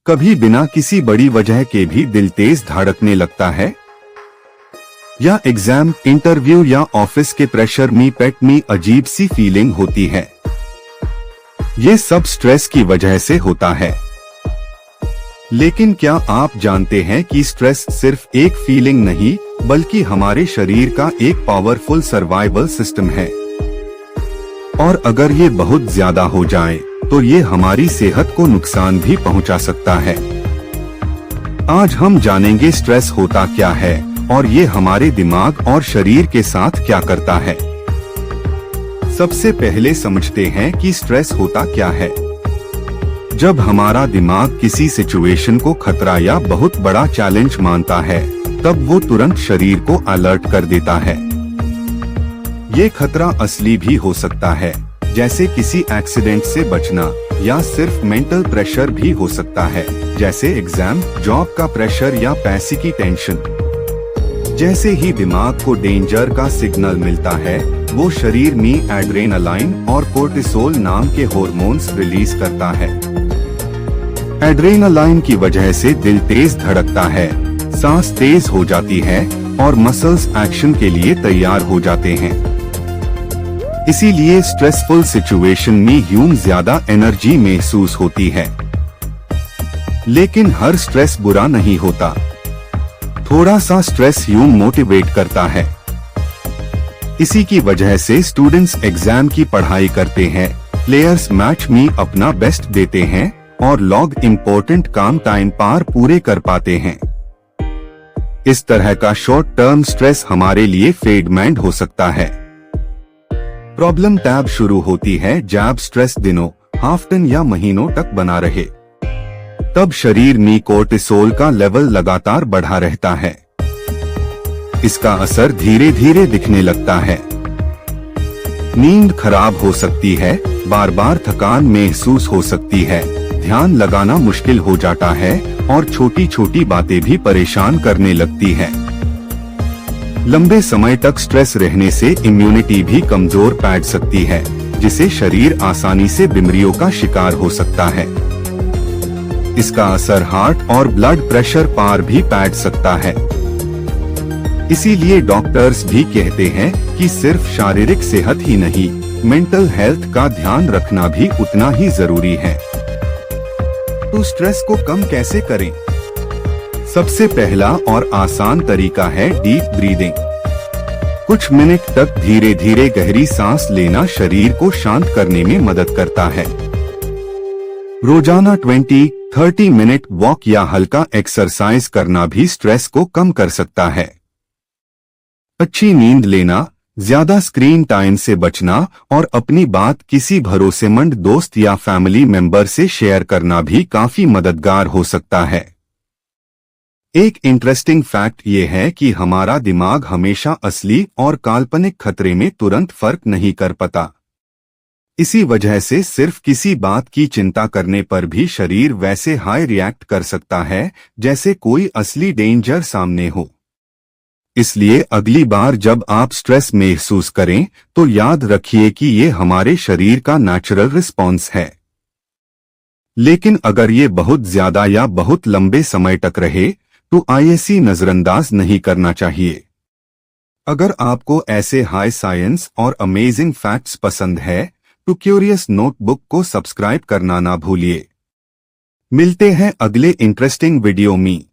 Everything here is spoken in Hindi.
कभी बिना किसी बड़ी वजह के भी दिल तेज धड़कने लगता है? या एग्जाम, इंटरव्यू या ऑफिस के प्रेशर में पेट में अजीब सी फीलिंग होती है? ये सब स्ट्रेस की वजह से होता है। लेकिन क्या आप जानते हैं कि स्ट्रेस सिर्फ एक फीलिंग नहीं, बल्कि हमारे शरीर का एक पावरफुल सर्वाइवल सिस्टम है। और अगर ये बहुत ज्यादा हो जाए तो ये हमारी सेहत को नुकसान भी पहुंचा सकता है। आज हम जानेंगे स्ट्रेस होता क्या है और ये हमारे दिमाग और शरीर के साथ क्या करता है। सबसे पहले समझते हैं कि स्ट्रेस होता क्या है। जब हमारा दिमाग किसी सिचुएशन को खतरा या बहुत बड़ा चैलेंज मानता है, तब वो तुरंत शरीर को अलर्ट कर देता है। ये खतरा असली भी हो सकता है, जैसे किसी एक्सीडेंट से बचना, या सिर्फ मेंटल प्रेशर भी हो सकता है, जैसे एग्जाम, जॉब का प्रेशर या पैसे की टेंशन। जैसे ही दिमाग को डेंजर का सिग्नल मिलता है, वो शरीर में एड्रेनालाइन और कोर्टिसोल नाम के हॉर्मोन्स रिलीज करता है। एड्रेनालाइन की वजह से दिल तेज धड़कता है, सांस तेज हो जाती है और मसल्स एक्शन के लिए तैयार हो जाते हैं। इसीलिए स्ट्रेसफुल सिचुएशन में ह्यूम ज्यादा एनर्जी महसूस होती है। लेकिन हर स्ट्रेस बुरा नहीं होता। थोड़ा सा स्ट्रेस ह्यूम मोटिवेट करता है। इसी की वजह से स्टूडेंट्स एग्जाम की पढ़ाई करते हैं, प्लेयर्स मैच में अपना बेस्ट देते हैं और लोग इम्पोर्टेंट काम टाइम पर पूरे कर पाते हैं। इस तरह का शॉर्ट टर्म स्ट्रेस हमारे लिए फेडमेंट हो सकता है। प्रॉब्लम तब शुरू होती है जब स्ट्रेस दिनों, हफ्तों या महीनों तक बना रहे। तब शरीर में कोर्टिसोल का लेवल लगातार बढ़ा रहता है। इसका असर धीरे धीरे दिखने लगता है। नींद खराब हो सकती है, बार बार थकान महसूस हो सकती है, ध्यान लगाना मुश्किल हो जाता है और छोटी छोटी बातें भी परेशान करने लगती है। लंबे समय तक स्ट्रेस रहने से इम्यूनिटी भी कमजोर पड़ सकती है, जिससे शरीर आसानी से बीमारियों का शिकार हो सकता है। इसका असर हार्ट और ब्लड प्रेशर पर भी पड़ सकता है। इसीलिए डॉक्टर्स भी कहते हैं कि सिर्फ शारीरिक सेहत ही नहीं, मेंटल हेल्थ का ध्यान रखना भी उतना ही जरूरी है। तो स्ट्रेस को कम कैसे करें? सबसे पहला और आसान तरीका है डीप ब्रीदिंग। कुछ मिनट तक धीरे धीरे गहरी सांस लेना शरीर को शांत करने में मदद करता है। रोजाना 20-30 मिनट वॉक या हल्का एक्सरसाइज करना भी स्ट्रेस को कम कर सकता है। अच्छी नींद लेना, ज्यादा स्क्रीन टाइम से बचना और अपनी बात किसी भरोसेमंद दोस्त या फैमिली मेंबर से शेयर करना भी काफी मददगार हो सकता है। एक इंटरेस्टिंग फैक्ट ये है कि हमारा दिमाग हमेशा असली और काल्पनिक खतरे में तुरंत फर्क नहीं कर पाता। इसी वजह से सिर्फ किसी बात की चिंता करने पर भी शरीर वैसे हाई रिएक्ट कर सकता है जैसे कोई असली डेंजर सामने हो। इसलिए अगली बार जब आप स्ट्रेस महसूस करें तो याद रखिए कि ये हमारे शरीर का नेचुरल रिस्पॉन्स है। लेकिन अगर ये बहुत ज्यादा या बहुत लंबे समय तक रहे तो इसे नजरअंदाज नहीं करना चाहिए। अगर आपको ऐसे हाई साइंस और अमेजिंग फैक्ट्स पसंद है तो क्यूरियस नोटबुक को सब्सक्राइब करना ना भूलिए। मिलते हैं अगले इंटरेस्टिंग वीडियो में।